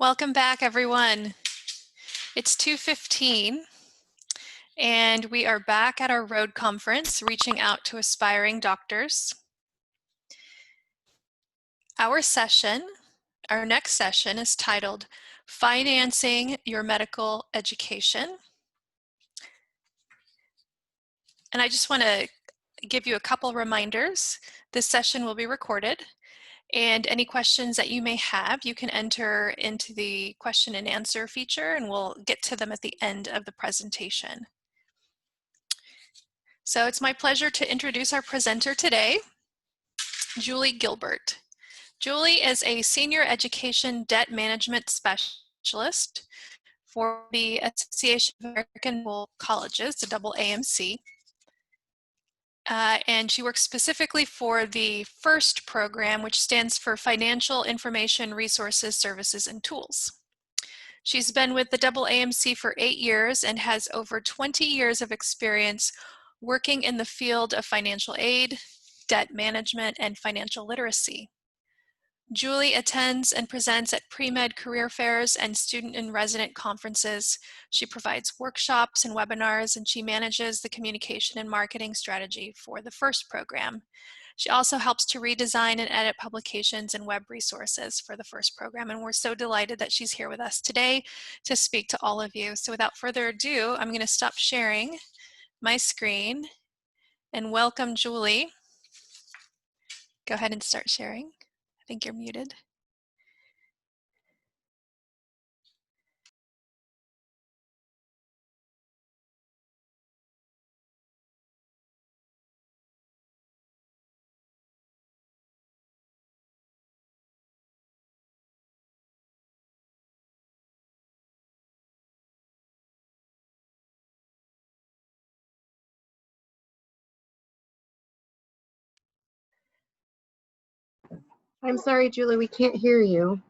Welcome back, everyone. It's 2:15, and we are back at our road conference, reaching out to aspiring doctors. Our next session is titled Financing Your Medical Education. And I just want to give you a couple reminders. This session will be recorded, and any questions that you may have, you can enter into the question and answer feature, and we'll get to them at the end of the presentation. So it's my pleasure to introduce our presenter today, Julie Gilbert. Julie is a Senior Education Debt Management Specialist for the Association of American Colleges, the AAMC. And she works specifically for the FIRST program, which stands for Financial Information Resources, Services, and Tools. She's been with the AAMC for 8 years and has over 20 years of experience working in the field of financial aid, debt management, and financial literacy. Julie attends and presents at pre-med career fairs and student and resident conferences. She provides workshops and webinars, and she manages the communication and marketing strategy for the FIRST program. She also helps to redesign and edit publications and web resources for the FIRST program, and we're so delighted that she's here with us today to speak to all of you. So without further ado, I'm going to stop sharing my screen and welcome Julie. Go ahead and start sharing. I think you're muted. I'm sorry, Julie, we can't hear you.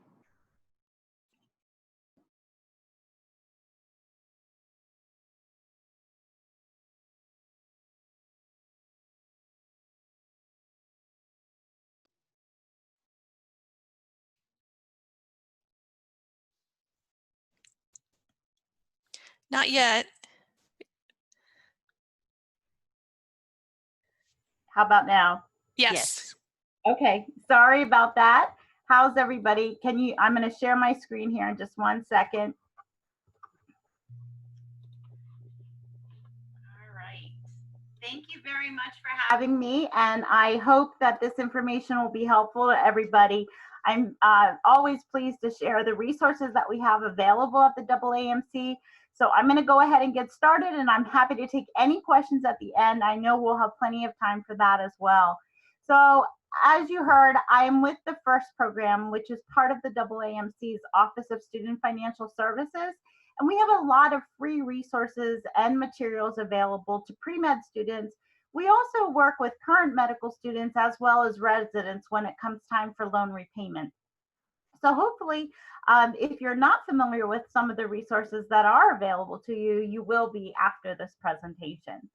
Not yet. How about now? Yes. Okay, sorry about that. How's everybody? I'm going to share my screen here in just 1 second. All right. Thank you very much for having me, and I hope that this information will be helpful to everybody. I'm always pleased to share the resources that we have available at the AAMC. So I'm going to go ahead and get started, and I'm happy to take any questions at the end. I know we'll have plenty of time for that as well. So as you heard, I am with the FIRST program, which is part of the AAMC's Office of Student Financial Services. And we have a lot of free resources and materials available to pre-med students. We also work with current medical students as well as residents when it comes time for loan repayment. So hopefully, if you're not familiar with some of the resources that are available to you, you will be after this presentation.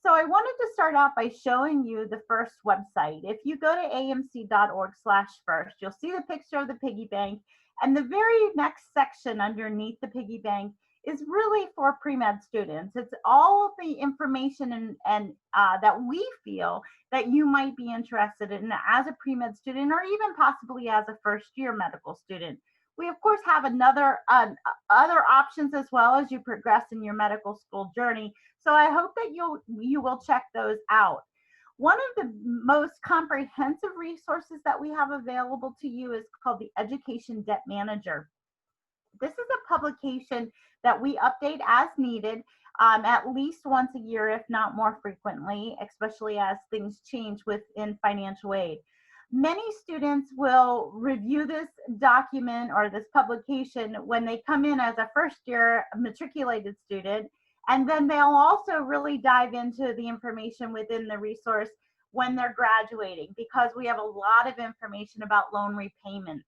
So I wanted to start out by showing you the FIRST website. If you go to aamc.org/first, you'll see the picture of the piggy bank, and the very next section underneath the piggy bank is really for pre-med students. It's all of the information and that we feel that you might be interested in as a pre-med student, or even possibly as a first-year medical student. We of course have other options as well as you progress in your medical school journey. So I hope that you will check those out. One of the most comprehensive resources that we have available to you is called the Education Debt Manager. This is a publication that we update as needed, at least once a year, if not more frequently, especially as things change within financial aid. Many students will review this document or this publication when they come in as a first-year matriculated student, and then they'll also really dive into the information within the resource when they're graduating, because we have a lot of information about loan repayment.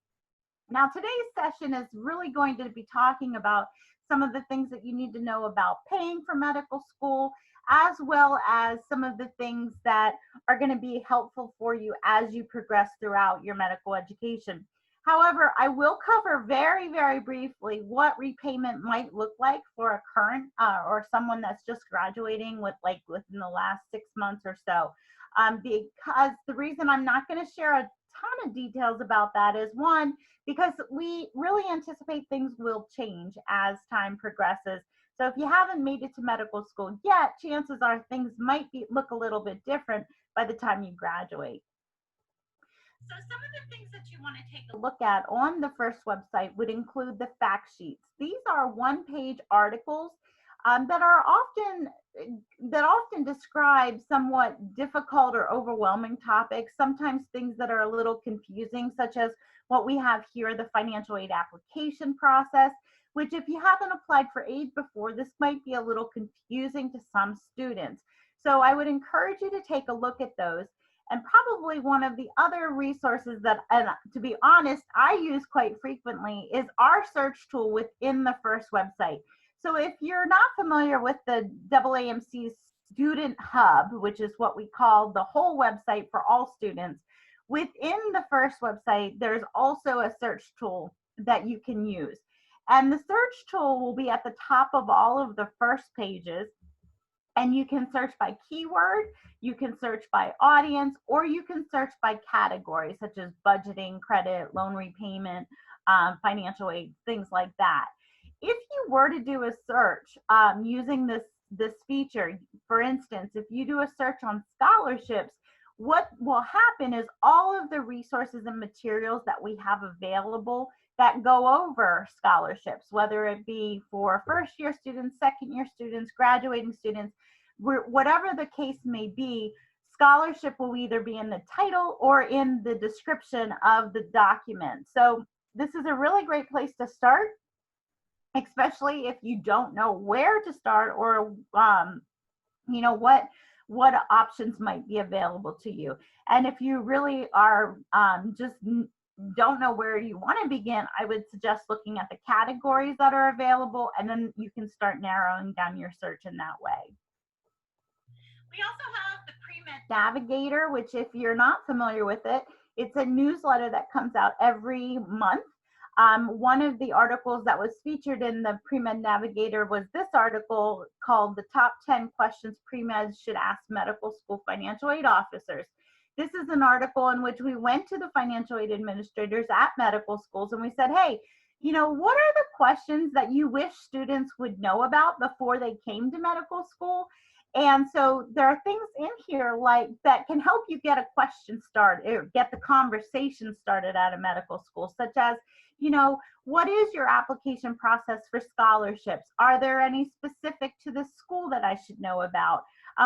Now, today's session is really going to be talking about some of the things that you need to know about paying for medical school, as well as some of the things that are going to be helpful for you as you progress throughout your medical education. However, I will cover very, very briefly what repayment might look like for a current or someone that's just graduating within the last 6 months or so. Because the reason I'm not going to share a ton of details about that is, one, because we really anticipate things will change as time progresses. So if you haven't made it to medical school yet, chances are things might look a little bit different by the time you graduate. So some of the things that you want to take a look at on the first website would include the fact sheets. These are one-page articles that often describe somewhat difficult or overwhelming topics, sometimes things that are a little confusing, such as what we have here, the financial aid application process, which if you haven't applied for aid before, this might be a little confusing to some students. So I would encourage you to take a look at those. And probably one of the other resources that, and to be honest, I use quite frequently is our search tool within the first website. So if you're not familiar with the AAMC Student Hub, which is what we call the whole website for all students, within the first website, there's also a search tool that you can use. And the search tool will be at the top of all of the first pages. And you can search by keyword, you can search by audience, or you can search by category, such as budgeting, credit, loan repayment, financial aid, things like that. If you were to do a search using this feature, for instance, if you do a search on scholarships, what will happen is all of the resources and materials that we have available that go over scholarships, whether it be for first-year students, second-year students, graduating students, whatever the case may be, scholarship will either be in the title or in the description of the document. So this is a really great place to start, especially if you don't know where to start or what options might be available to you. And if you really are just don't know where you want to begin, I would suggest looking at the categories that are available, and then you can start narrowing down your search in that way. We also have the Pre-Med Navigator, which if you're not familiar with it, it's a newsletter that comes out every month. One of the articles that was featured in the Pre-Med Navigator was this article called "The Top 10 Questions Pre-Meds Should Ask Medical School Financial Aid Officers." This is an article in which we went to the financial aid administrators at medical schools and we said, hey, what are the questions that you wish students would know about before they came to medical school? And so there are things in here like that can help you get a question started or get the conversation started at a medical school, such as, what is your application process for scholarships? Are there any specific to the school that I should know about?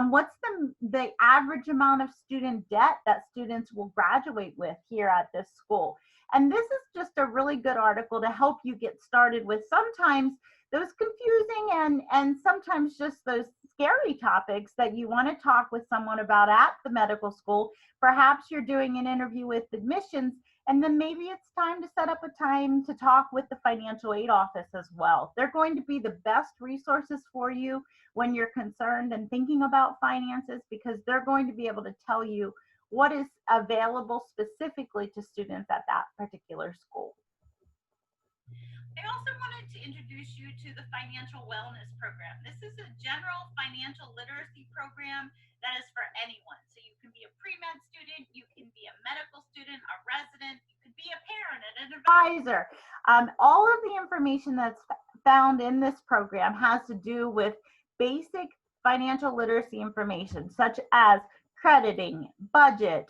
What's the average amount of student debt that students will graduate with here at this school? And this is just a really good article to help you get started with sometimes those confusing and sometimes just those scary topics that you want to talk with someone about at the medical school. Perhaps you're doing an interview with admissions, and then maybe it's time to set up a time to talk with the financial aid office as well. They're going to be the best resources for you when you're concerned and thinking about finances, because they're going to be able to tell you what is available specifically to students at that particular school. I also wanted to introduce you to the Financial Wellness Program. This is a general financial literacy program that is for anyone. So you can be a pre-med student, you can be a medical student, a resident, you could be a parent and an advisor. All of the information that's found in this program has to do with basic financial literacy information, such as crediting, budget,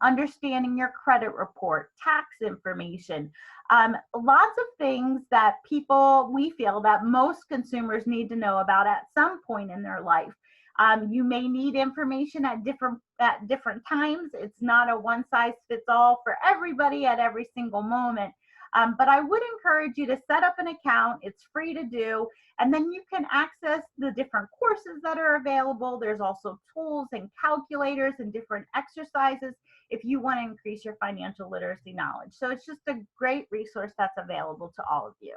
understanding your credit report, tax information, lots of things that we feel that most consumers need to know about at some point in their life. You may need information at different times. It's not a one size fits all for everybody at every single moment. But I would encourage you to set up an account. It's free to do. And then you can access the different courses that are available. There's also tools and calculators and different exercises if you want to increase your financial literacy knowledge. So it's just a great resource that's available to all of you.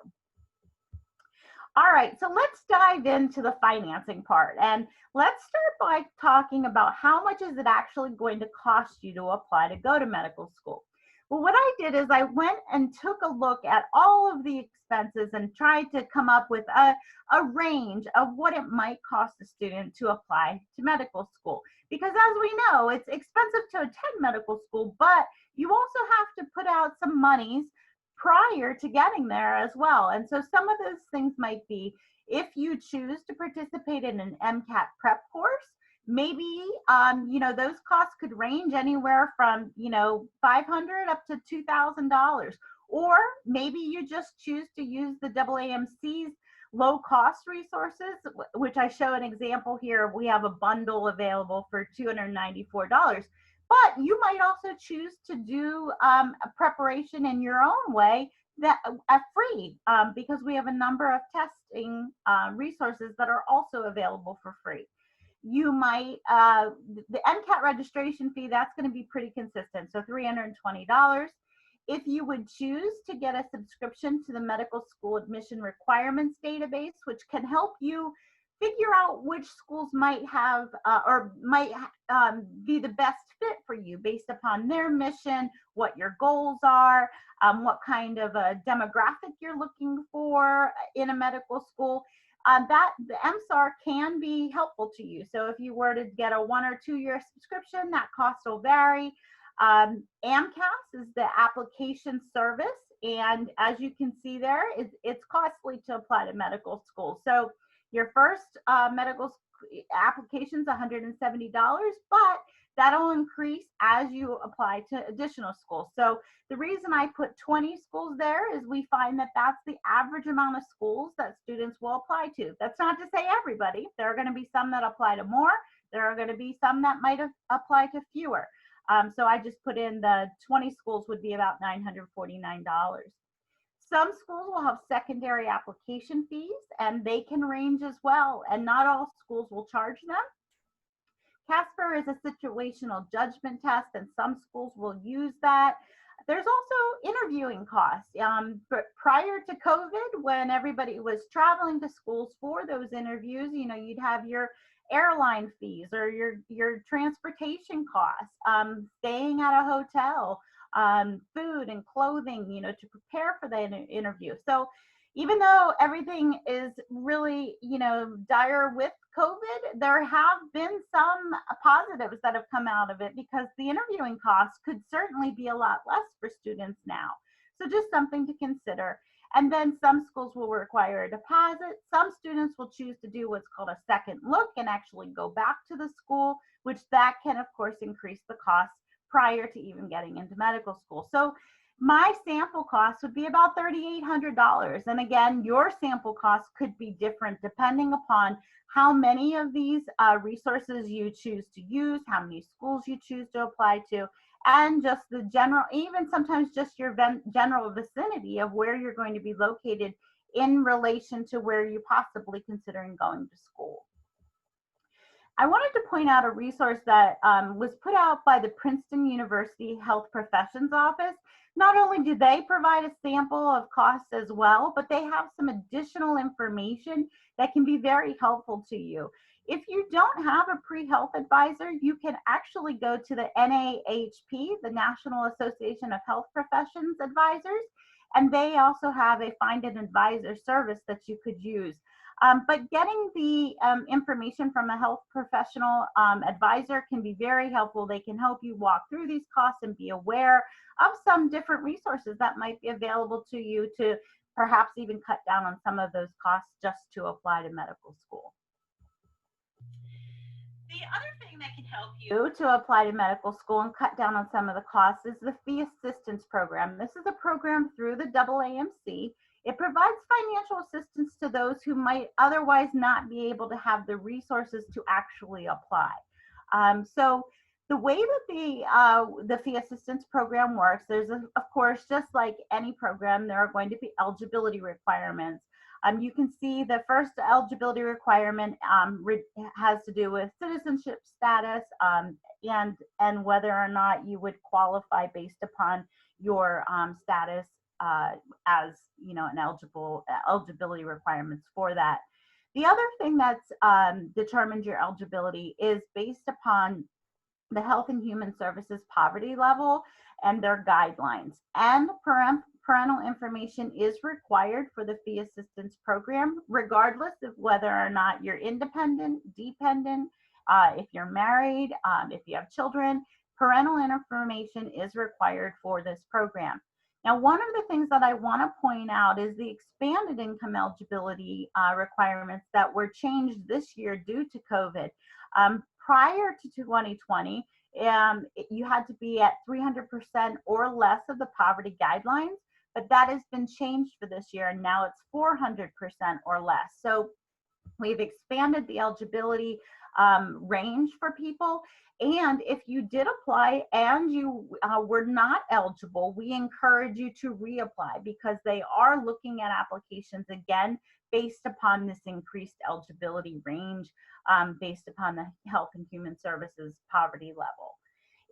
All right, so let's dive into the financing part. And let's start by talking about how much is it actually going to cost you to apply to go to medical school. Well, what I did is I went and took a look at all of the expenses and tried to come up with a range of what it might cost a student to apply to medical school. Because as we know, it's expensive to attend medical school, but you also have to put out some monies prior to getting there as well. And so some of those things might be, if you choose to participate in an MCAT prep course, maybe those costs could range anywhere from $500 up to $2,000. Or maybe you just choose to use the AAMC's low cost resources, which I show an example here. We have a bundle available for $294. But you might also choose to do a preparation in your own way that free, because we have a number of testing resources that are also available for free. You might, the MCAT registration fee, that's going to be pretty consistent, so $320. If you would choose to get a subscription to the medical school admission requirements database, which can help you figure out which schools might have or might be the best fit for you based upon their mission, what your goals are, what kind of a demographic you're looking for in a medical school. That the MSAR can be helpful to you. So if you were to get a 1 or 2 year subscription, that cost will vary. AMCAS is the application service, and as you can see there, it's costly to apply to medical school. So your first medical application is $170, but that'll increase as you apply to additional schools. So the reason I put 20 schools there is we find that that's the average amount of schools that students will apply to. That's not to say everybody. There are going to be some that apply to more. There are going to be some that might apply to fewer. So I just put in the 20 schools would be about $949. Some schools will have secondary application fees, and they can range as well, and not all schools will charge them. CASPER is a situational judgment test, and some schools will use that. There's also interviewing costs. But prior to COVID, when everybody was traveling to schools for those interviews, you'd have your airline fees or your transportation costs, staying at a hotel, food and clothing, to prepare for the interview. So even though everything is really, dire with COVID, there have been some positives that have come out of it, because the interviewing costs could certainly be a lot less for students now. So just something to consider. And then some schools will require a deposit. Some students will choose to do what's called a second look and actually go back to the school, which that can, of course, increase the costs prior to even getting into medical school. So my sample cost would be about $3,800. And again, your sample cost could be different depending upon how many of these resources you choose to use, how many schools you choose to apply to, and just the general, even sometimes just your general vicinity of where you're going to be located in relation to where you're possibly considering going to school. I wanted to point out a resource that was put out by the Princeton University Health Professions Office. Not only do they provide a sample of costs as well, but they have some additional information that can be very helpful to you. If you don't have a pre-health advisor, you can actually go to the NAHP, the National Association of Health Professions Advisors, and they also have a Find an Advisor service that you could use. But getting the information from a health professional advisor can be very helpful. They can help you walk through these costs and be aware of some different resources that might be available to you to perhaps even cut down on some of those costs just to apply to medical school. The other thing that can help you to apply to medical school and cut down on some of the costs is the fee assistance program. This is a program through the AAMC. It provides financial assistance to those who might otherwise not be able to have the resources to actually apply. So the way that the fee assistance program works, there's of course, just like any program, there are going to be eligibility requirements. You can see the first eligibility requirement has to do with citizenship status and whether or not you would qualify based upon your status as an eligibility requirements for that. The other thing that's determines your eligibility is based upon the Health and Human Services poverty level and their guidelines. And parental information is required for the fee assistance program, regardless of whether or not you're independent, dependent, if you're married, if you have children. Parental information is required for this program. Now, one of the things that I want to point out is the expanded income eligibility requirements that were changed this year due to COVID. Prior to 2020, you had to be at 300% or less of the poverty guidelines, but that has been changed for this year, and now it's 400% or less. So we've expanded the eligibility range for people. And if you did apply and you were not eligible, we encourage you to reapply, because they are looking at applications again based upon this increased eligibility range, based upon the Health and Human Services poverty level.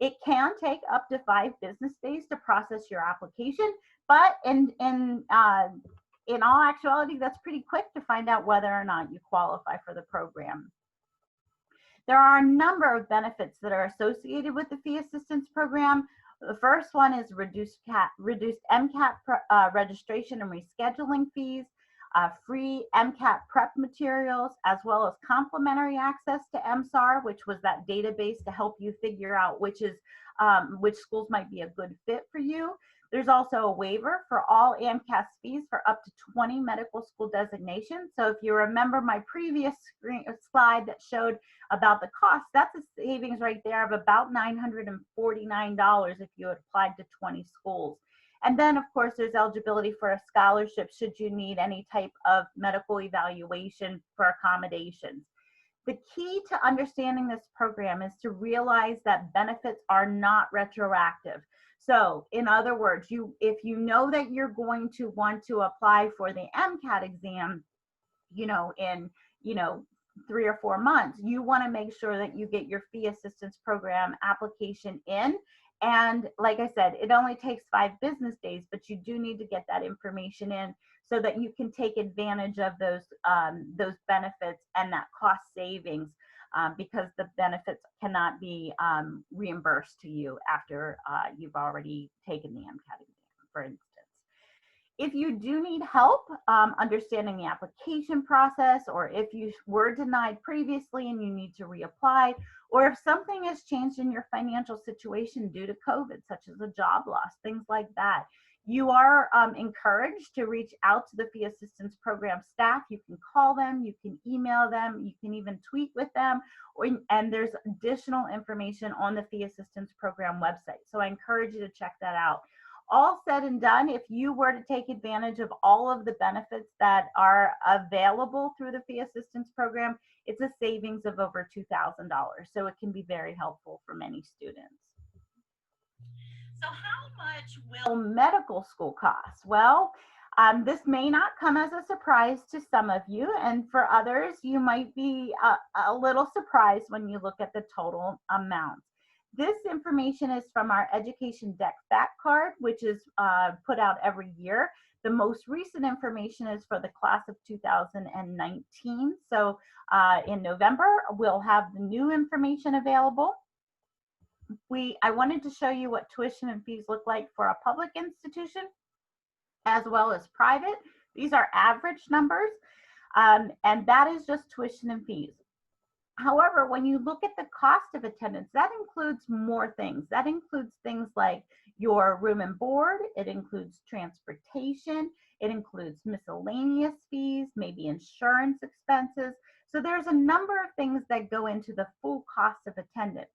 It can take up to 5 business days to process your application, but in all actuality, that's pretty quick to find out whether or not you qualify for the program. There are a number of benefits that are associated with the fee assistance program. The first one is reduced MCAT registration and rescheduling fees, free MCAT prep materials, as well as complimentary access to MSAR, which was that database to help you figure out which schools might be a good fit for you. There's also a waiver for all AMCAS fees for up to 20 medical school designations. So if you remember my previous slide that showed about the cost, that's a savings right there of about $949 if you had applied to 20 schools. And then, of course, there's eligibility for a scholarship should you need any type of medical evaluation for accommodations. The key to understanding this program is to realize that benefits are not retroactive. So in other words, if you know that you're going to want to apply for the MCAT exam, in 3 or 4 months, you want to make sure that you get your fee assistance program application in. And like I said, it only takes 5 business days, but you do need to get that information in so that you can take advantage of those benefits and that cost savings, because the benefits cannot be reimbursed to you after you've already taken the MCAT exam, for instance. If you do need help understanding the application process, or if you were denied previously and you need to reapply, or if something has changed in your financial situation due to COVID, such as a job loss, things like that, you are encouraged to reach out to the fee assistance program staff. You can call them, you can email them, you can even tweet with them, and there's additional information on the fee assistance program website. So I encourage you to check that out. All said and done, if you were to take advantage of all of the benefits that are available through the fee assistance program, it's a savings of over $2,000. So it can be very helpful for many students. So how much will medical school cost? Well, this may not come as a surprise to some of you, and for others, you might be a little surprised when you look at the total amount. This information is from our Education Deck Fact Card, which is put out every year. The most recent information is for the class of 2019. So in November, we'll have the new information available. I wanted to show you what tuition and fees look like for a public institution as well as private. These are average numbers, and that is just tuition and fees. However, when you look at the cost of attendance, that includes more things. That includes things like your room and board. It includes transportation. It includes miscellaneous fees, maybe insurance expenses. So there's a number of things that go into the full cost of attendance.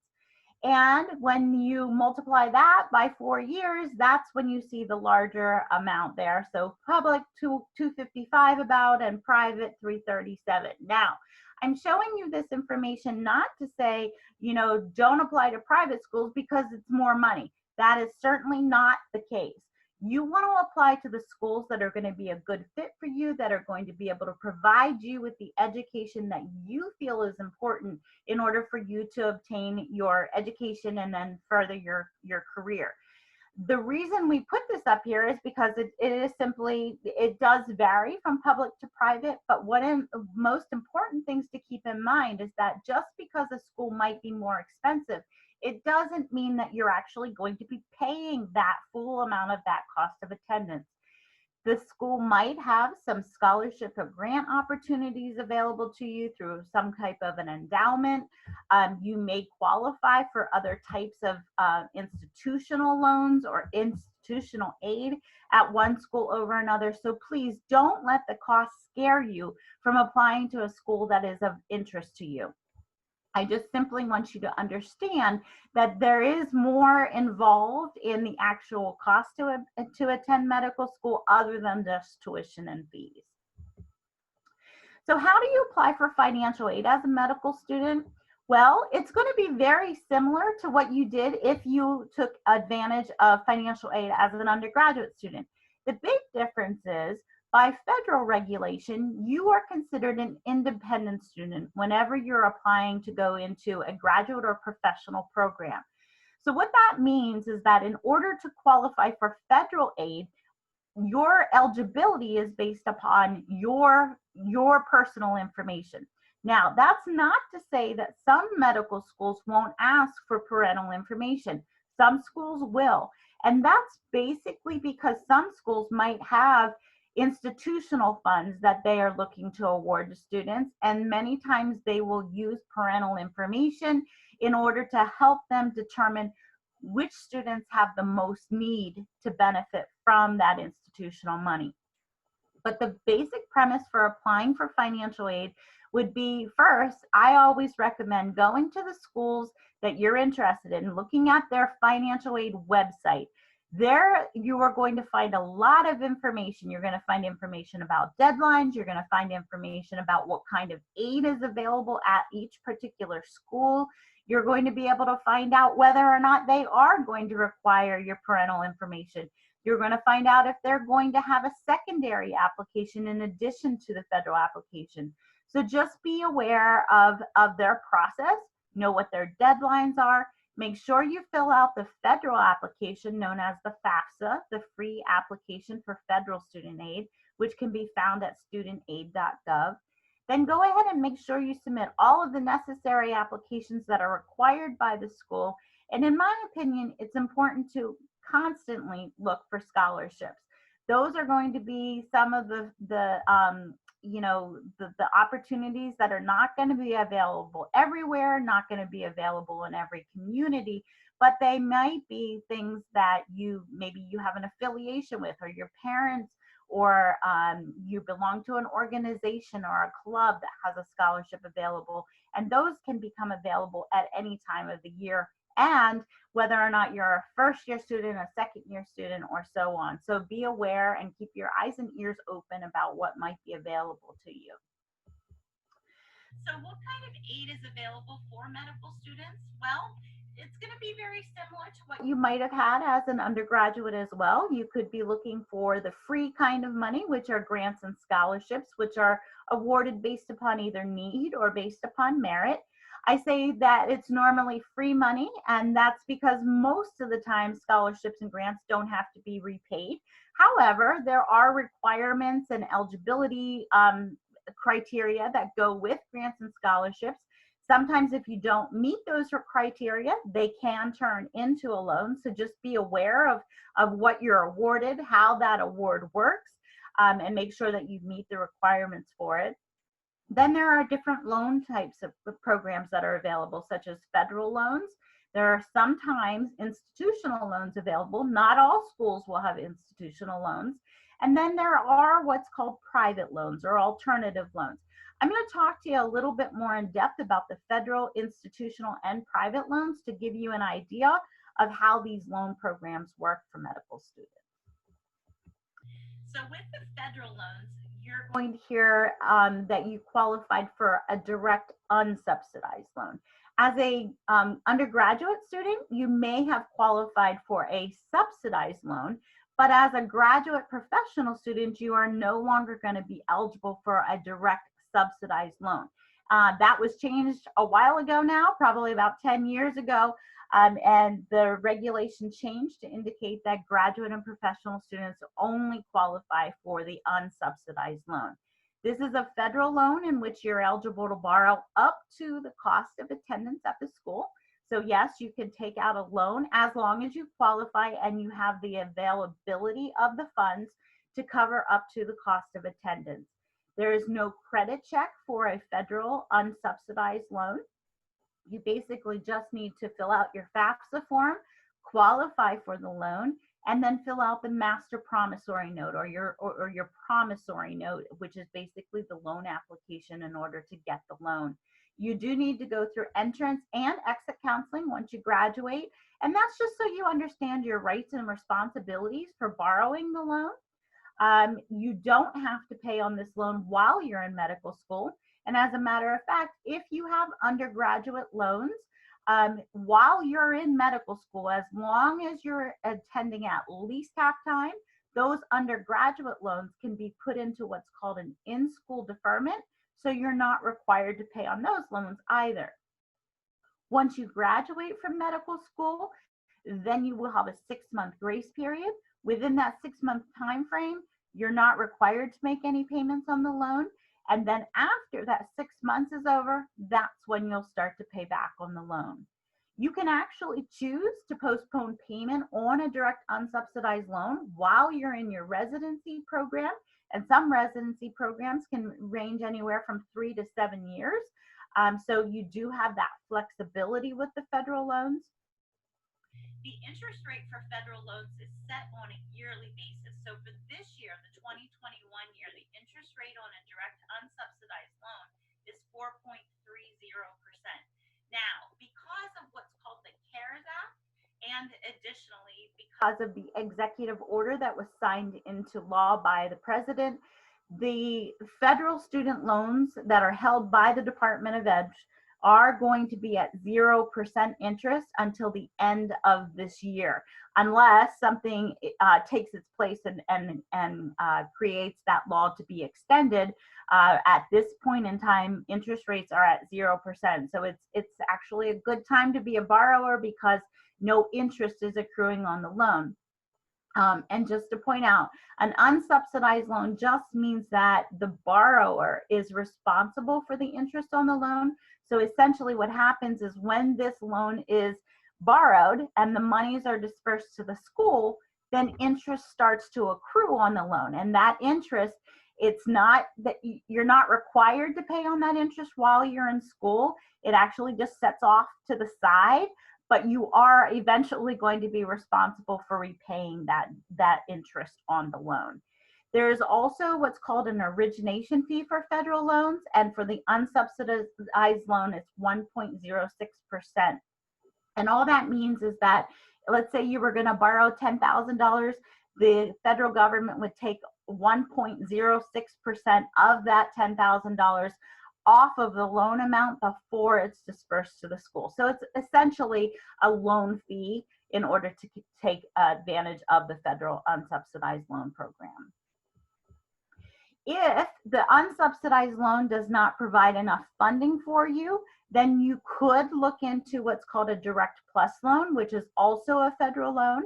And when you multiply that by 4 years, that's when you see the larger amount there. So public $255 about, and private $337. Now, I'm showing you this information not to say, don't apply to private schools because it's more money. That is certainly not the case. You want to apply to the schools that are going to be a good fit for you, that are going to be able to provide you with the education that you feel is important in order for you to obtain your education and then further your career. The reason we put this up here is because it does vary from public to private, but most important things to keep in mind is that just because a school might be more expensive, it doesn't mean that you're actually going to be paying that full amount of that cost of attendance. The school might have some scholarship or grant opportunities available to you through some type of an endowment. You may qualify for other types of institutional loans or institutional aid at one school over another. So please don't let the cost scare you from applying to a school that is of interest to you. I just simply want you to understand that there is more involved in the actual cost to attend medical school other than just tuition and fees. So how do you apply for financial aid as a medical student? Well, it's going to be very similar to what you did if you took advantage of financial aid as an undergraduate student. The big difference is, by federal regulation, you are considered an independent student whenever you're applying to go into a graduate or professional program. So what that means is that in order to qualify for federal aid, your eligibility is based upon your personal information. Now, that's not to say that some medical schools won't ask for parental information. Some schools will. And that's basically because some schools might have institutional funds that they are looking to award to students, and many times they will use parental information in order to help them determine which students have the most need to benefit from that institutional money. But the basic premise for applying for financial aid would be, first, I always recommend going to the schools that you're interested in, looking at their financial aid website. There you are going to find a lot of information. You're going to find information about deadlines. You're going to find information about what kind of aid is available at each particular school. You're going to be able to find out whether or not they are going to require your parental information. You're going to find out if they're going to have a secondary application in addition to the federal application. So just be aware of their process, know what their deadlines are. Make sure you fill out the federal application known as the FAFSA, the Free Application for Federal Student Aid, which can be found at studentaid.gov. Then go ahead and make sure you submit all of the necessary applications that are required by the school. And in my opinion, it's important to constantly look for scholarships. Those are going to be some of the opportunities that are not going to be available everywhere, not going to be available in every community, but they might be things that maybe you have an affiliation with, or your parents, or you belong to an organization or a club that has a scholarship available, and those can become available at any time of the year, and whether or not you're a first-year student, a second-year student, or so on. So be aware and keep your eyes and ears open about what might be available to you. So what kind of aid is available for medical students? Well, it's going to be very similar to what you might have had as an undergraduate as well. You could be looking for the free kind of money, which are grants and scholarships, which are awarded based upon either need or based upon merit. I say that it's normally free money, and that's because most of the time scholarships and grants don't have to be repaid. However, there are requirements and eligibility criteria that go with grants and scholarships. Sometimes if you don't meet those criteria, they can turn into a loan. So just be aware of what you're awarded, how that award works, and make sure that you meet the requirements for it. Then there are different loan types of programs that are available, such as federal loans. There are sometimes institutional loans available. Not all schools will have institutional loans. And then there are what's called private loans or alternative loans. I'm going to talk to you a little bit more in depth about the federal, institutional, and private loans to give you an idea of how these loan programs work for medical students. So with the federal loans, you're going to hear that you qualified for a direct unsubsidized loan. As a undergraduate student, you may have qualified for a subsidized loan, but as a graduate professional student, you are no longer going to be eligible for a direct subsidized loan. That was changed a while ago now, probably about 10 years ago, and the regulation changed to indicate that graduate and professional students only qualify for the unsubsidized loan. This is a federal loan in which you're eligible to borrow up to the cost of attendance at the school. So yes, you can take out a loan as long as you qualify and you have the availability of the funds to cover up to the cost of attendance. There is no credit check for a federal unsubsidized loan. You basically just need to fill out your FAFSA form, qualify for the loan, and then fill out the master promissory note or your promissory note, which is basically the loan application in order to get the loan. You do need to go through entrance and exit counseling once you graduate, and that's just so you understand your rights and responsibilities for borrowing the loan. You don't have to pay on this loan while you're in medical school. And as a matter of fact, if you have undergraduate loans, while you're in medical school, as long as you're attending at least half time, those undergraduate loans can be put into what's called an in-school deferment. So you're not required to pay on those loans either. Once you graduate from medical school, then you will have a 6-month grace period. Within that 6-month time frame, you're not required to make any payments on the loan. And then after that 6 months is over, that's when you'll start to pay back on the loan. You can actually choose to postpone payment on a direct unsubsidized loan while you're in your residency program. And some residency programs can range anywhere from 3 to 7 years. So you do have that flexibility with the federal loans. The interest rate for federal loans is set on a yearly basis. So for this year, the 2021 year, the interest rate on a direct unsubsidized loan is 4.30%. Now, because of what's called the CARES Act, and additionally because of the executive order that was signed into law by the president, the federal student loans that are held by the Department of Ed are going to be at 0% interest until the end of this year, unless something takes its place and creates that law to be extended. At this point in time, interest rates are at 0%. So it's actually a good time to be a borrower because no interest is accruing on the loan. And just to point out, an unsubsidized loan just means that the borrower is responsible for the interest on the loan. So essentially what happens is when this loan is borrowed and the monies are dispersed to the school, then interest starts to accrue on the loan. And that interest, it's not that you're not required to pay on that interest while you're in school. It actually just sets off to the side, but you are eventually going to be responsible for repaying that interest on the loan. There's also what's called an origination fee for federal loans, and for the unsubsidized loan, it's 1.06%. And all that means is that, let's say you were going to borrow $10,000, the federal government would take 1.06% of that $10,000 off of the loan amount before it's dispersed to the school. So it's essentially a loan fee in order to take advantage of the federal unsubsidized loan program. If the unsubsidized loan does not provide enough funding for you, then you could look into what's called a Direct Plus loan, which is also a federal loan.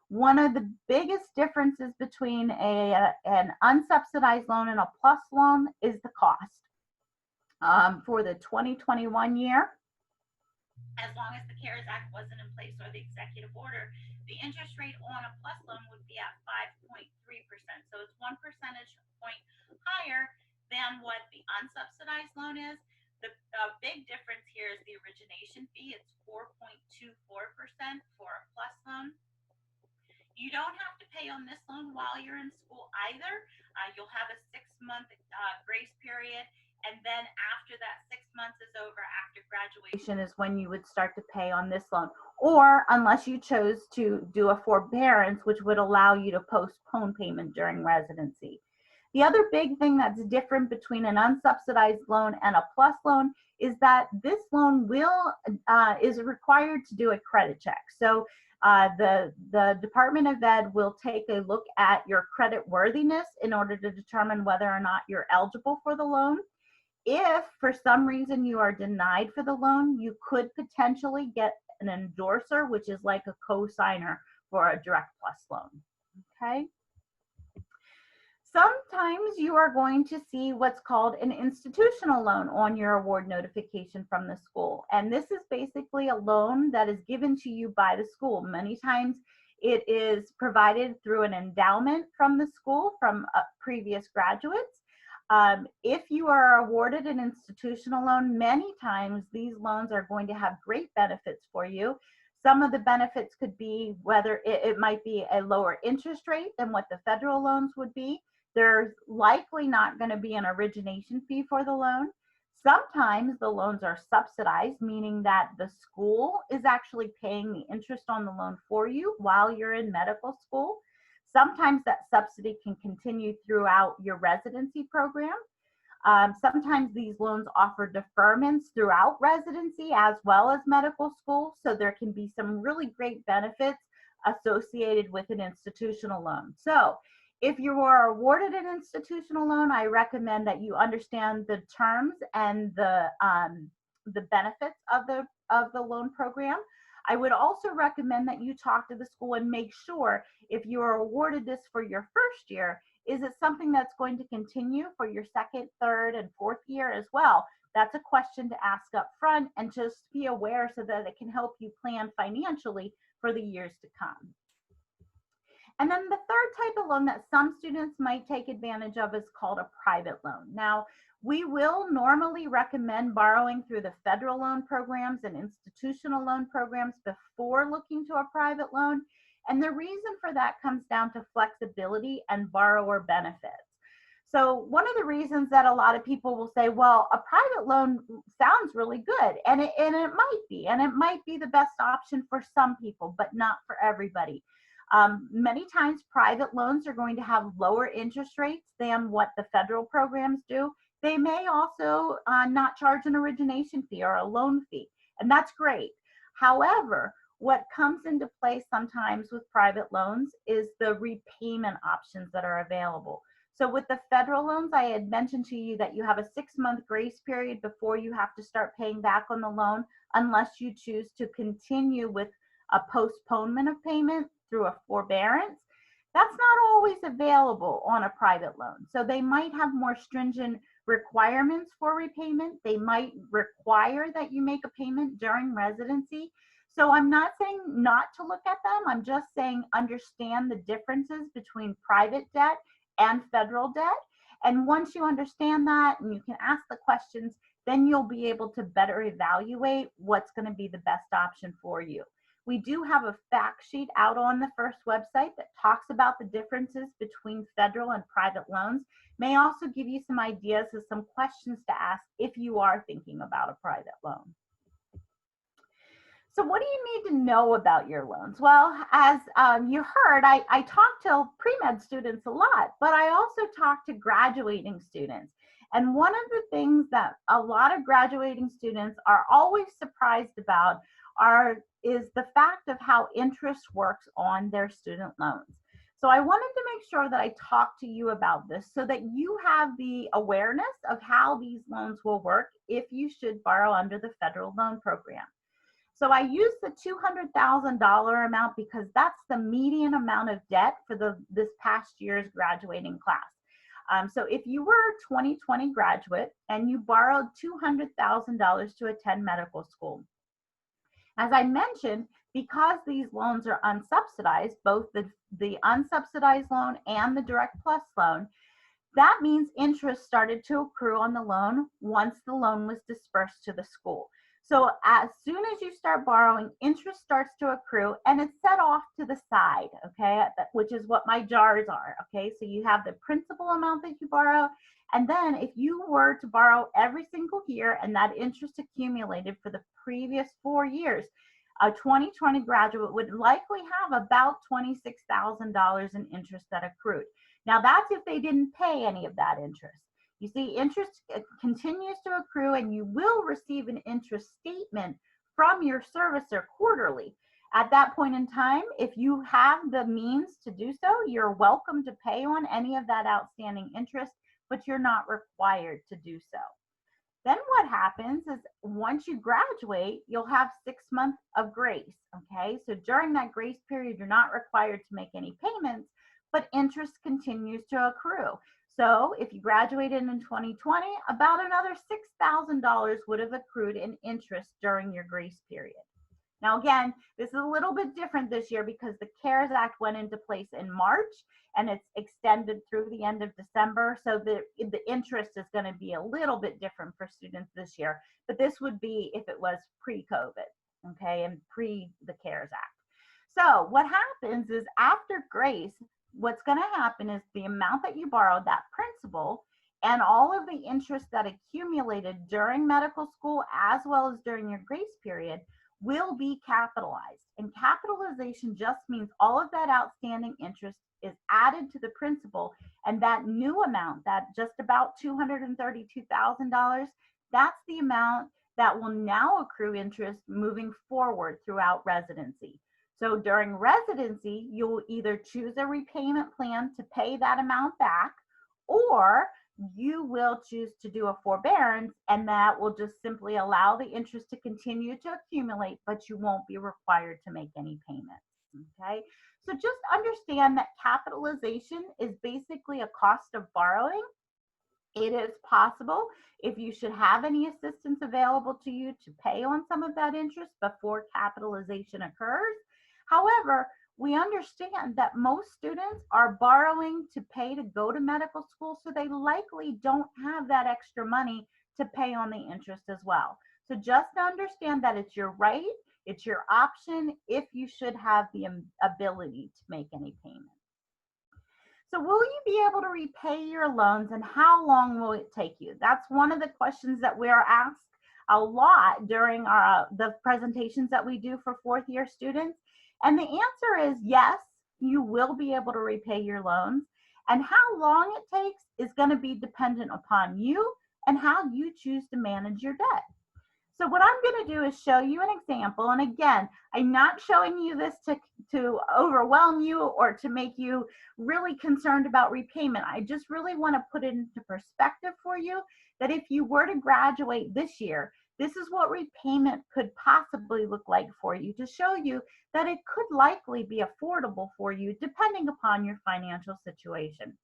One of the biggest differences between an unsubsidized loan and a plus loan is the cost. For the 2021 year, as long as the CARES Act wasn't in place or the executive order, the interest rate on a plus loan would be at 5.3%. So it's 1 percentage point higher than what the unsubsidized loan is. The big difference here is the origination fee. It's 4.24% for a plus loan. You don't have to pay on this loan while you're in school either. You'll have a 6-month grace period. And then after that 6 months is over, after graduation is when you would start to pay on this loan. Or unless you chose to do a forbearance, which would allow you to postpone payment during residency. The other big thing that's different between an unsubsidized loan and a plus loan is that this loan is required to do a credit check. So the Department of Ed will take a look at your credit worthiness in order to determine whether or not you're eligible for the loan. If for some reason you are denied for the loan, you could potentially get an endorser, which is like a co-signer for a Direct Plus loan. Okay. Sometimes you are going to see what's called an institutional loan on your award notification from the school. And this is basically a loan that is given to you by the school. Many times it is provided through an endowment from the school, from previous graduates. If you are awarded an institutional loan, many times these loans are going to have great benefits for you. Some of the benefits could be whether it might be a lower interest rate than what the federal loans would be. There's likely not going to be an origination fee for the loan. Sometimes the loans are subsidized, meaning that the school is actually paying the interest on the loan for you while you're in medical school. Sometimes that subsidy can continue throughout your residency program. Sometimes these loans offer deferments throughout residency as well as medical school, so there can be some really great benefits associated with an institutional loan. So if you are awarded an institutional loan, I recommend that you understand the terms and the benefits of the loan program. I would also recommend that you talk to the school and make sure if you are awarded this for your first year, is it something that's going to continue for your second, third, and fourth year as well? That's a question to ask up front, and just be aware so that it can help you plan financially for the years to come. And then the third type of loan that some students might take advantage of is called a private loan. Now, we will normally recommend borrowing through the federal loan programs and institutional loan programs before looking to a private loan. And the reason for that comes down to flexibility and borrower benefits. So one of the reasons that a lot of people will say, well, a private loan sounds really good, and it might be the best option for some people, but not for everybody. Many times private loans are going to have lower interest rates than what the federal programs do. They may also not charge an origination fee or a loan fee, and that's great. However, what comes into play sometimes with private loans is the repayment options that are available. So with the federal loans, I had mentioned to you that you have a 6-month grace period before you have to start paying back on the loan, unless you choose to continue with a postponement of payment through a forbearance. That's not always available on a private loan. So they might have more stringent requirements for repayment. They might require that you make a payment during residency. So I'm not saying not to look at them. I'm just saying understand the differences between private debt and federal debt. And once you understand that and you can ask the questions, then you'll be able to better evaluate what's going to be the best option for you. We do have a fact sheet out on the FIRST website that talks about the differences between federal and private loans. May also give you some ideas of some questions to ask if you are thinking about a private loan. So what do you need to know about your loans? Well, as you heard, I talk to pre-med students a lot, but I also talk to graduating students. And one of the things that a lot of graduating students are always surprised about is the fact of how interest works on their student loans. So I wanted to make sure that I talk to you about this so that you have the awareness of how these loans will work if you should borrow under the federal loan program. So I use the $200,000 amount because that's the median amount of debt for this past year's graduating class. So if you were a 2020 graduate and you borrowed $200,000 to attend medical school, as I mentioned, because these loans are unsubsidized, both the unsubsidized loan and the Direct Plus loan, that means interest started to accrue on the loan once the loan was dispersed to the school. So as soon as you start borrowing, interest starts to accrue and it's set off to the side, okay, which is what my jars are, okay? So you have the principal amount that you borrow, and then if you were to borrow every single year and that interest accumulated for the previous 4 years, a 2020 graduate would likely have about $26,000 in interest that accrued. Now that's if they didn't pay any of that interest. You see, interest continues to accrue and you will receive an interest statement from your servicer quarterly. At that point in time, if you have the means to do so, you're welcome to pay on any of that outstanding interest, but you're not required to do so. Then what happens is once you graduate, you'll have 6 months of grace, okay? So during that grace period, you're not required to make any payments, but interest continues to accrue. So if you graduated in 2020, about another $6,000 would have accrued in interest during your grace period. Now, again, this is a little bit different this year because the CARES Act went into place in March and it's extended through the end of December. So the interest is going to be a little bit different for students this year, but this would be if it was pre-COVID, okay, and pre the CARES Act. So what happens is after grace, what's going to happen is the amount that you borrowed, that principal, and all of the interest that accumulated during medical school as well as during your grace period will be capitalized. And capitalization just means all of that outstanding interest is added to the principal, and that new amount, that just about $232,000, that's the amount that will now accrue interest moving forward throughout residency. So during residency, you'll either choose a repayment plan to pay that amount back, or you will choose to do a forbearance, and that will just simply allow the interest to continue to accumulate, but you won't be required to make any payments, okay? So just understand that capitalization is basically a cost of borrowing. It is possible, if you should have any assistance available to you, to pay on some of that interest before capitalization occurs. However, we understand that most students are borrowing to pay to go to medical school, so they likely don't have that extra money to pay on the interest as well. So just understand that it's your right, it's your option if you should have the ability to make any payments. So will you be able to repay your loans, and how long will it take you? That's one of the questions that we are asked a lot during the presentations that we do for fourth-year students. And the answer is yes, you will be able to repay your loans. And how long it takes is going to be dependent upon you and how you choose to manage your debt. So what I'm going to do is show you an example. And again, I'm not showing you this to overwhelm you or to make you really concerned about repayment. I just really want to put it into perspective for you that if you were to graduate this year, this is what repayment could possibly look like for you, to show you that it could likely be affordable for you depending upon your financial situation.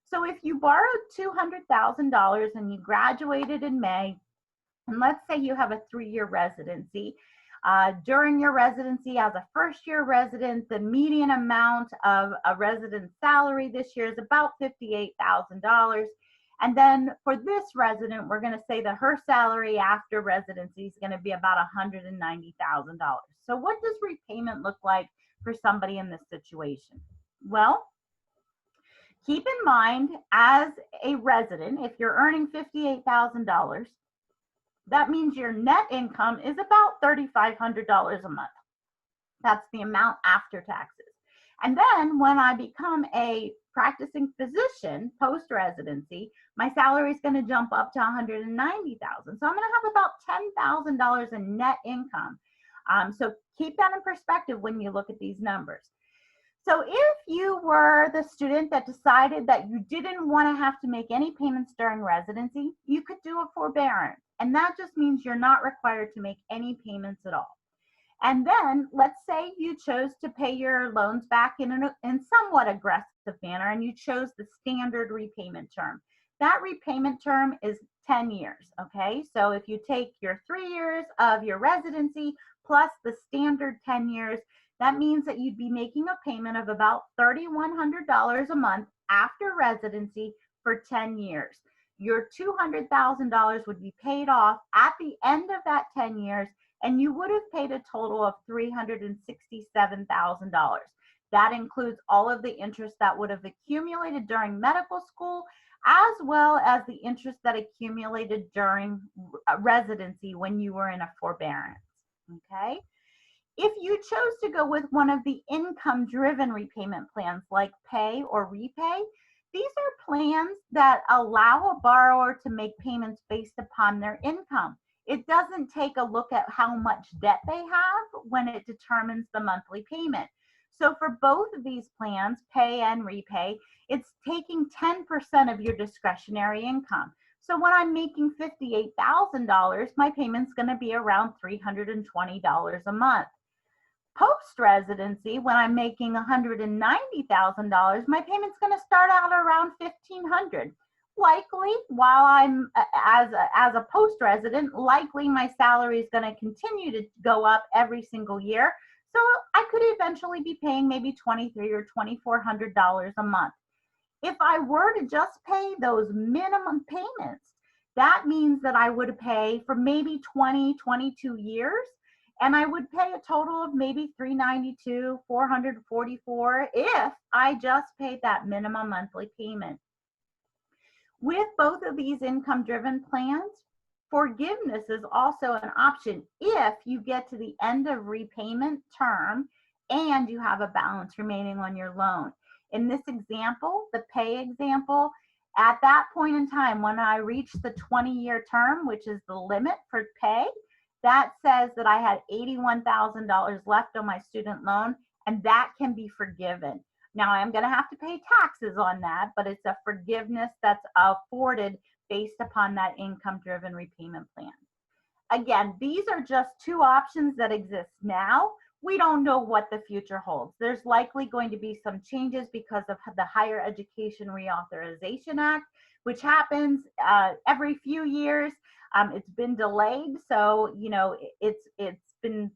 So if you borrowed $200,000 and you graduated in May, and let's say you have a 3-year residency, during your residency as a first-year resident, the median amount of a resident's salary this year is about $58,000. And then for this resident, we're going to say that her salary after residency is going to be about $190,000. So what does repayment look like for somebody in this situation? Well, keep in mind, as a resident, if you're earning $58,000, that means your net income is about $3,500 a month. That's the amount after taxes. And then when I become a practicing physician post-residency, my salary is going to jump up to $190,000. So I'm going to have about $10,000 in net income. So keep that in perspective when you look at these numbers. So if you were the student that decided that you didn't want to have to make any payments during residency, you could do a forbearance. And that just means you're not required to make any payments at all. And then let's say you chose to pay your loans back in somewhat aggressive manner, and you chose the standard repayment term. That repayment term is 10 years, okay? So if you take your 3 years of your residency plus the standard 10 years, that means that you'd be making a payment of about $3,100 a month after residency for 10 years. Your $200,000 would be paid off at the end of that 10 years, and you would have paid a total of $367,000. That includes all of the interest that would have accumulated during medical school, as well as the interest that accumulated during residency when you were in a forbearance, okay? If you chose to go with one of the income-driven repayment plans like pay or repay, these are plans that allow a borrower to make payments based upon their income. It doesn't take a look at how much debt they have when it determines the monthly payment. So for both of these plans, pay and repay, it's taking 10% of your discretionary income. So when I'm making $58,000, my payment's going to be around $320 a month. Post-residency, when I'm making $190,000, my payment's going to start out around $1,500. Likely, while I'm as a post-resident, likely my salary is going to continue to go up every single year. So I could eventually be paying maybe $2,300 or $2,400 a month. If I were to just pay those minimum payments, that means that I would pay for maybe 22 years, and I would pay a total of maybe $392, $444 if I just paid that minimum monthly payment. With both of these income-driven plans, forgiveness is also an option if you get to the end of repayment term and you have a balance remaining on your loan. In this example, the pay example, at that point in time, when I reached the 20-year term, which is the limit for pay, that says that I had $81,000 left on my student loan, and that can be forgiven. Now, I'm going to have to pay taxes on that, but it's a forgiveness that's afforded based upon that income-driven repayment plan. Again, these are just two options that exist now. We don't know what the future holds. There's likely going to be some changes because of the Higher Education Reauthorization Act, which happens every few years. It's been delayed, so it's been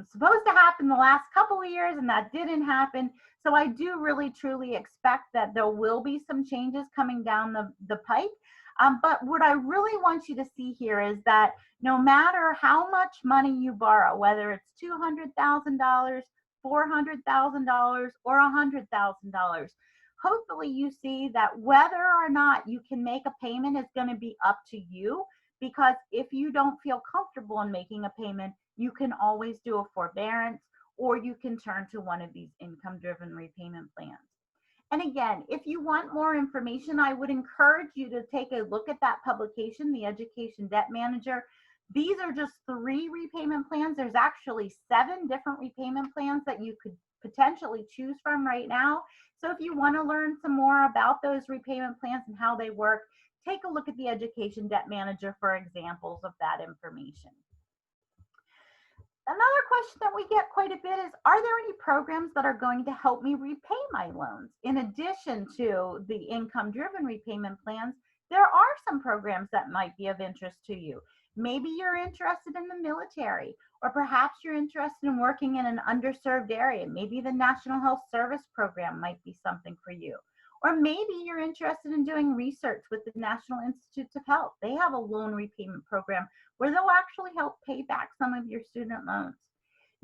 supposed to happen the last couple of years, and that didn't happen. So I do really truly expect that there will be some changes coming down the pipe. But what I really want you to see here is that no matter how much money you borrow, whether it's $200,000, $400,000, or $100,000, hopefully you see that whether or not you can make a payment is going to be up to you, because if you don't feel comfortable in making a payment, you can always do a forbearance, or you can turn to one of these income-driven repayment plans. And again, if you want more information, I would encourage you to take a look at that publication, The Education Debt Manager. These are just 3 repayment plans. There's actually 7 different repayment plans that you could potentially choose from right now. So if you want to learn some more about those repayment plans and how they work, take a look at the Education Debt Manager for examples of that information. Another question that we get quite a bit is, are there any programs that are going to help me repay my loans? In addition to the income-driven repayment plans, there are some programs that might be of interest to you. Maybe you're interested in the military, or perhaps you're interested in working in an underserved area. Maybe the National Health Service Program might be something for you. Or maybe you're interested in doing research with the National Institutes of Health. They have a loan repayment program where they'll actually help pay back some of your student loans.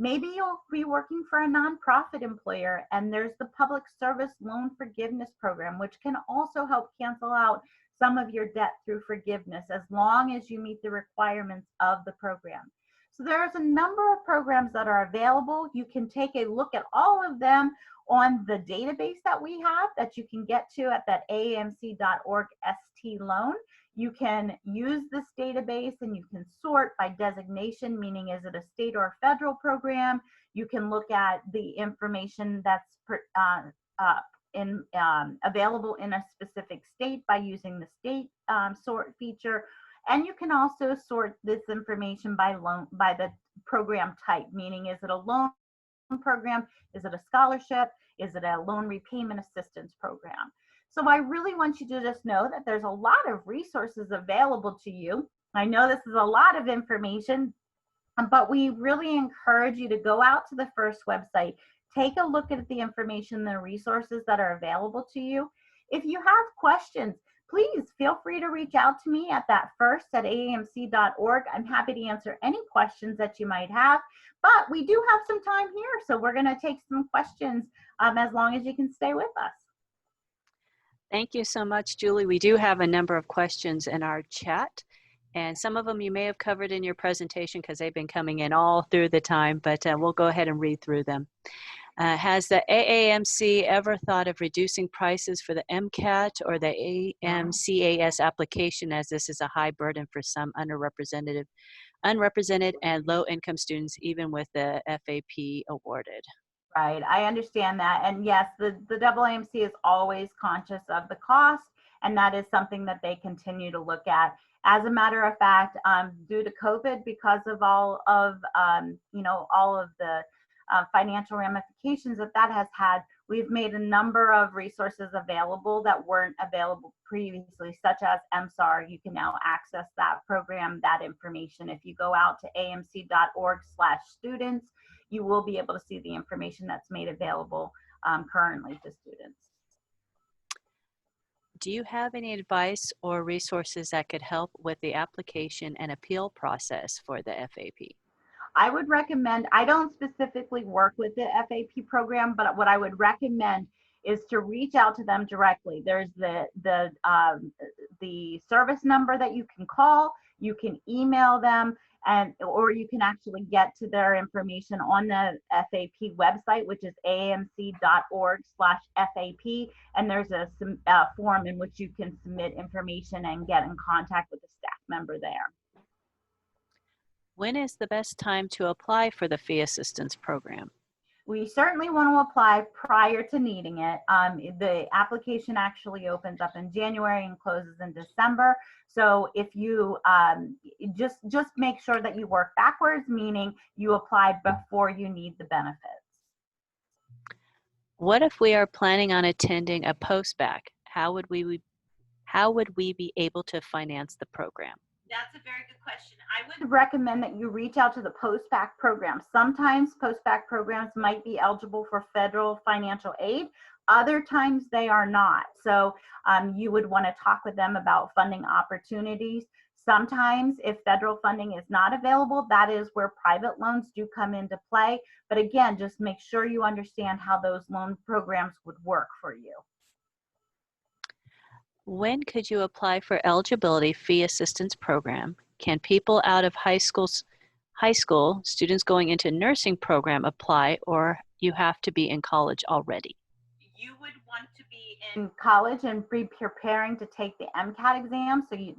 Maybe you'll be working for a nonprofit employer, and there's the Public Service Loan Forgiveness Program, which can also help cancel out some of your debt through forgiveness as long as you meet the requirements of the program. So there's a number of programs that are available. You can take a look at all of them on the database that we have that you can get to at that aamc.org ST loan. You can use this database and you can sort by designation, meaning is it a state or a federal program? You can look at the information that's available in a specific state by using the state sort feature. And you can also sort this information by the program type, meaning is it a loan program? Is it a scholarship? Is it a loan repayment assistance program? So I really want you to just know that there's a lot of resources available to you. I know this is a lot of information, but we really encourage you to go out to the FIRST website, take a look at the information, the resources that are available to you. If you have questions, please feel free to reach out to me at that first@aamc.org. I'm happy to answer any questions that you might have, but we do have some time here, so we're going to take some questions as long as you can stay with us. Thank you so much, Julie. We do have a number of questions in our chat, and some of them you may have covered in your presentation because they've been coming in all through the time, but we'll go ahead and read through them. Has the AAMC ever thought of reducing prices for the MCAT or the AMCAS application, as this is a high burden for some unrepresented and low-income students, even with the FAP awarded? Right, I understand that. And yes, the AAMC is always conscious of the cost, and that is something that they continue to look at. As a matter of fact, due to COVID, because of all of the financial ramifications that that has had, we've made a number of resources available that weren't available previously, such as MSAR. You can now access that program, that information. If you go out to aamc.org/students, you will be able to see the information that's made available currently to students. Do you have any advice or resources that could help with the application and appeal process for the FAP? I would recommend, I don't specifically work with the FAP program, but what I would recommend is to reach out to them directly. There's the service number that you can call, you can email them, or you can actually get to their information on the FAP website, which is aamc.org/FAP, and there's a form in which you can submit information and get in contact with a staff member there. When is the best time to apply for the fee assistance program? We certainly want to apply prior to needing it. The application actually opens up in January and closes in December. So if you just make sure that you work backwards, meaning you applied before you need the benefits. What if we are planning on attending a post-bac? How would we be able to finance the program? That's a very good question. I would recommend that you reach out to the post-bac program. Sometimes post-bac programs might be eligible for federal financial aid. Other times they are not. So you would want to talk with them about funding opportunities. Sometimes if federal funding is not available, that is where private loans do come into play. But again, just make sure you understand how those loan programs would work for you. When could you apply for eligibility fee assistance program? Can people out of high school, students going into nursing program apply, or you have to be in college already? You would want to be in college and be preparing to take the MCAT exam. So you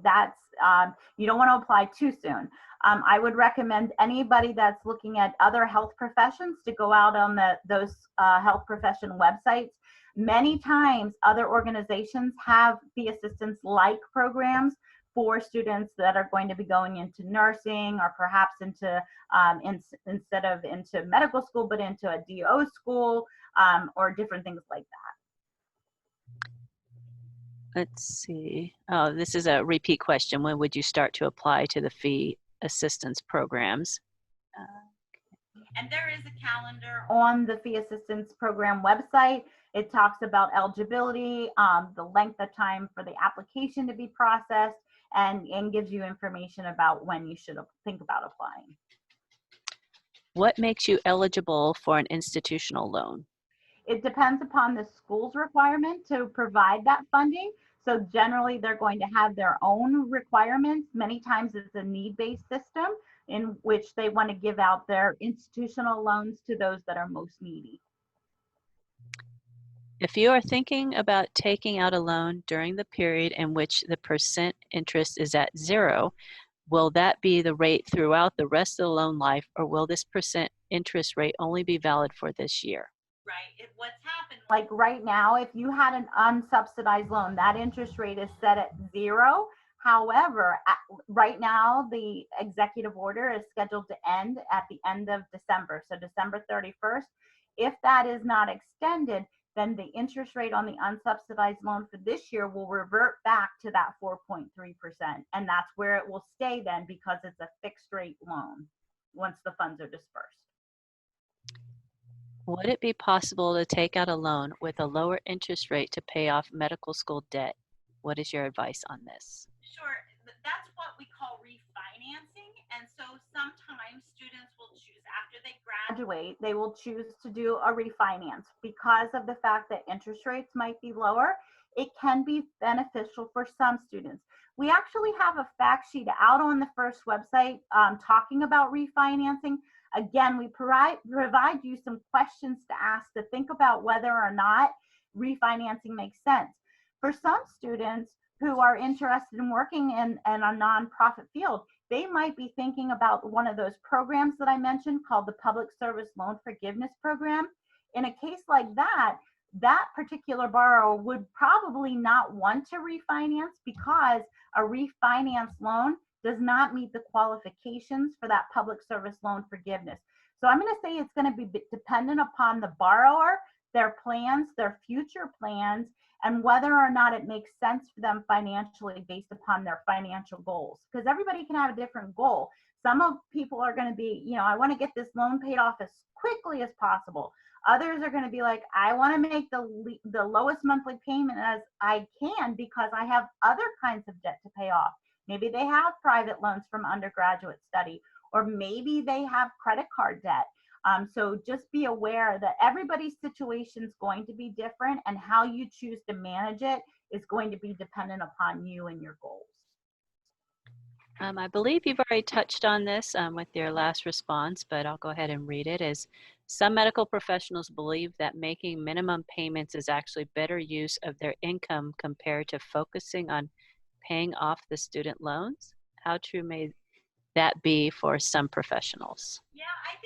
don't want to apply too soon. I would recommend anybody that's looking at other health professions to go out on those health profession websites. Many times other organizations have fee assistance like programs for students that are going to be going into nursing, or perhaps into instead of into medical school, but into a DO school, or different things like that. Let's see. Oh, this is a repeat question. When would you start to apply to the fee assistance programs? And there is a calendar on the fee assistance program website. It talks about eligibility, the length of time for the application to be processed, and gives you information about when you should think about applying. What makes you eligible for an institutional loan? It depends upon the school's requirement to provide that funding. So generally they're going to have their own requirements. Many times it's a need-based system in which they want to give out their institutional loans to those that are most needy. If you are thinking about taking out a loan during the period in which the percent interest is at 0, will that be the rate throughout the rest of the loan life, or will this percent interest rate only be valid for this year? Right. What's happened, like right now, if you had an unsubsidized loan, that interest rate is set at 0. However, right now, the executive order is scheduled to end at the end of December, so December 31st. If that is not extended, then the interest rate on the unsubsidized loan for this year will revert back to that 4.3%. And that's where it will stay then, because it's a fixed rate loan once the funds are dispersed. Would it be possible to take out a loan with a lower interest rate to pay off medical school debt? What is your advice on this? Sure, that's what we call refinancing. And so sometimes students will choose, after they graduate, they will choose to do a refinance because of the fact that interest rates might be lower. It can be beneficial for some students. We actually have a fact sheet out on the FIRST website talking about refinancing. Again, we provide you some questions to ask to think about whether or not refinancing makes sense. For some students who are interested in working in a nonprofit field, they might be thinking about one of those programs that I mentioned called the Public Service Loan Forgiveness Program. In a case like that, that particular borrower would probably not want to refinance because a refinance loan does not meet the qualifications for that public service loan forgiveness. So I'm going to say it's going to be dependent upon the borrower, their plans, their future plans, and whether or not it makes sense for them financially based upon their financial goals. Because everybody can have a different goal. Some of people are going to be, I want to get this loan paid off as quickly as possible. Others are going to be like, I want to make the lowest monthly payment as I can because I have other kinds of debt to pay off. Maybe they have private loans from undergraduate study, or maybe they have credit card debt. So just be aware that everybody's situation is going to be different, and how you choose to manage it is going to be dependent upon you and your goals. I believe you've already touched on this with your last response, but I'll go ahead and read it. As some medical professionals believe that making minimum payments is actually better use of their income compared to focusing on paying off the student loans. How true may that be for some professionals? Yeah, I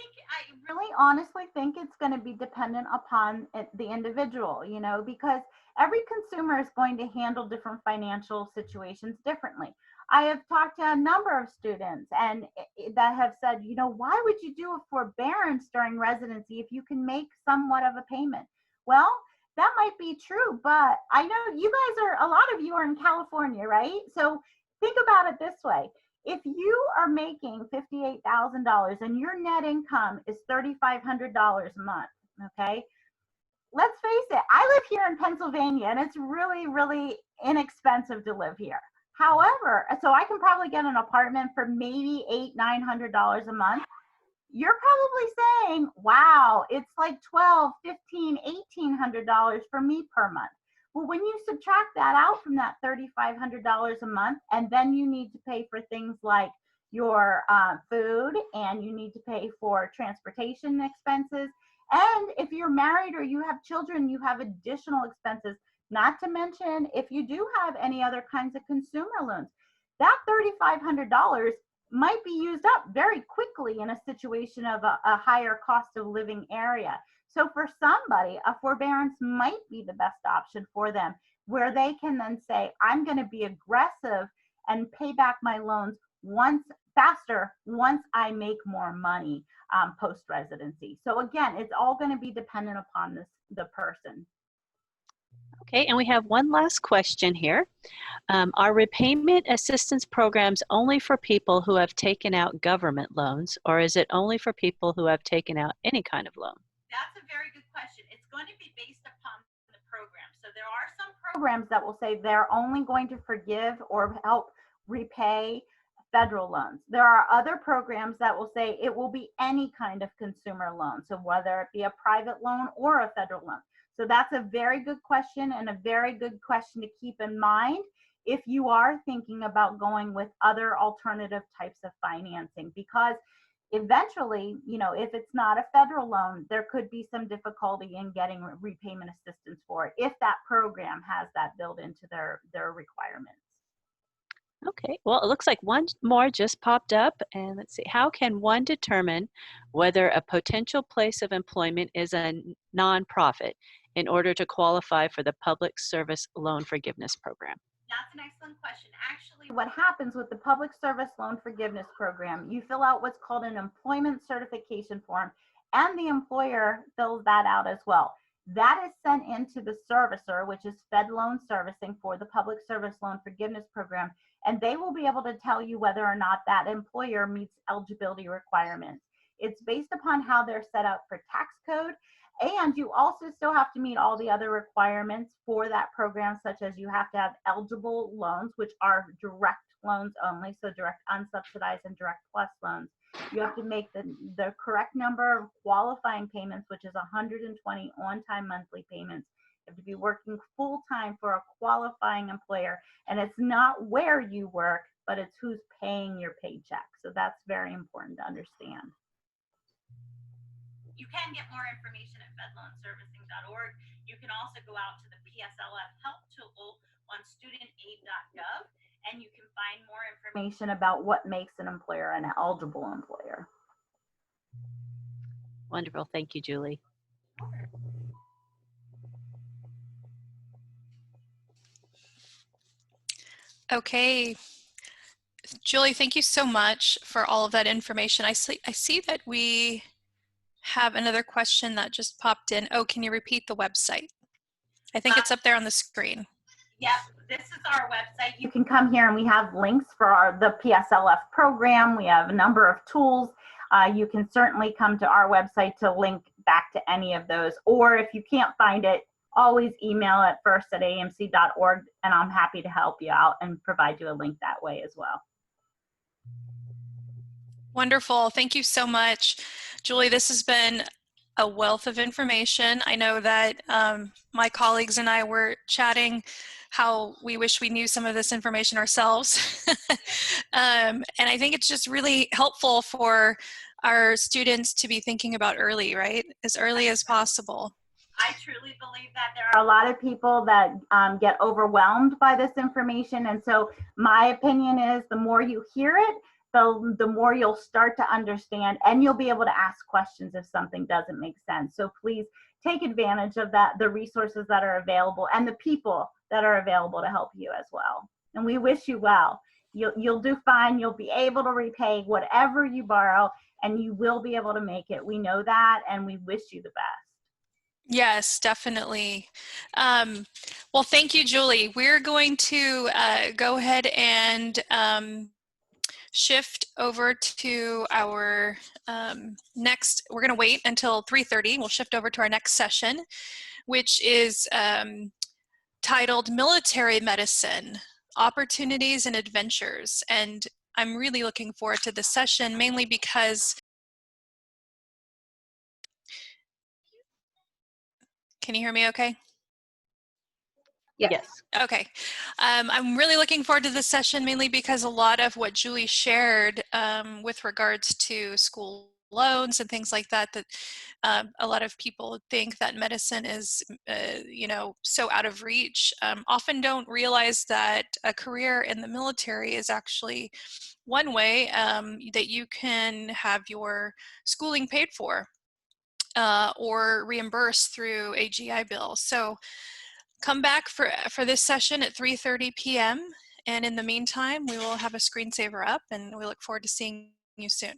really honestly think it's going to be dependent upon the individual, because every consumer is going to handle different financial situations differently. I have talked to a number of students and that have said, why would you do a forbearance during residency if you can make somewhat of a payment? Well, that might be true, but I know you guys a lot of you are in California, right? So think about it this way. If you are making $58,000 and your net income is $3,500 a month, okay? Let's face it, I live here in Pennsylvania and it's really, really inexpensive to live here. However, so I can probably get an apartment for maybe $800-900 a month. You're probably saying, wow, it's like $1,200, $1,500, $1,800 for me per month. Well, when you subtract that out from that $3,500 a month, and then you need to pay for things like your food, and you need to pay for transportation expenses. And if you're married or you have children, you have additional expenses, not to mention if you do have any other kinds of consumer loans. That $3,500 might be used up very quickly in a situation of a higher cost of living area. So for somebody, a forbearance might be the best option for them, where they can then say, I'm going to be aggressive and pay back my loans faster once I make more money post-residency. So again, it's all going to be dependent upon the person. Okay, and we have one last question here. Are repayment assistance programs only for people who have taken out government loans, or is it only for people who have taken out any kind of loan? That's a very good question. It's going to be based upon the program. So there are some programs that will say they're only going to forgive or help repay federal loans. There are other programs that will say it will be any kind of consumer loan. So whether it be a private loan or a federal loan. So that's a very good question, and a very good question to keep in mind if you are thinking about going with other alternative types of financing, because eventually, if it's not a federal loan, there could be some difficulty in getting repayment assistance for it if that program has that built into their requirements. Okay, well, it looks like one more just popped up, and let's see. How can one determine whether a potential place of employment is a nonprofit in order to qualify for the Public Service Loan Forgiveness Program? That's an excellent question. Actually, what happens with the Public Service Loan Forgiveness Program, you fill out what's called an employment certification form, and the employer fills that out as well. That is sent into the servicer, which is Fed Loan Servicing for the Public Service Loan Forgiveness Program, and they will be able to tell you whether or not that employer meets eligibility requirements. It's based upon how they're set up for tax code, and you also still have to meet all the other requirements for that program, such as you have to have eligible loans, which are direct loans only, so direct unsubsidized and direct plus loans. You have to make the correct number of qualifying payments, which is 120 on-time monthly payments. You have to be working full-time for a qualifying employer, and it's not where you work, but it's who's paying your paycheck. So that's very important to understand. You can get more information at fedloanservicing.org. You can also go out to the PSLF help tool on studentaid.gov, and you can find more information about what makes an employer an eligible employer. Wonderful. Thank you, Julie. Okay. Julie, thank you so much for all of that information. I see that we have another question that just popped in. Oh, can you repeat the website? I think it's up there on the screen. Yep, this is our website. You can come here and we have links for the PSLF program. We have a number of tools. You can certainly come to our website to link back to any of those. Or if you can't find it, always email at first@aamc.org and I'm happy to help you out and provide you a link that way as well. Wonderful. Thank you so much. Julie, this has been a wealth of information. I know that my colleagues and I were chatting how we wish we knew some of this information ourselves. And I think it's just really helpful for our students to be thinking about early, right? As early as possible. I truly believe that there are a lot of people that get overwhelmed by this information. And so my opinion is the more you hear it, the more you'll start to understand and you'll be able to ask questions if something doesn't make sense. So please take advantage of that, the resources that are available and the people that are available to help you as well. And we wish you well. You'll do fine. You'll be able to repay whatever you borrow and you will be able to make it. We know that and we wish you the best. Yes, definitely. Well, thank you, Julie. We're going to go ahead and shift over to our next, we're going to wait until 3:30. We'll shift over to our next session, which is titled Military Medicine, Opportunities and Adventures. And I'm really looking forward to this session, mainly because, can you hear me okay? Yes. Okay. I'm really looking forward to this session, mainly because a lot of what Julie shared with regards to school loans and things like that, that a lot of people think that medicine is, you know, so out of reach, often don't realize that a career in the military is actually one way that you can have your schooling paid for or reimbursed through a GI Bill. So come back for this session at 3:30 p.m. And in the meantime, we will have a screensaver up and we look forward to seeing you soon.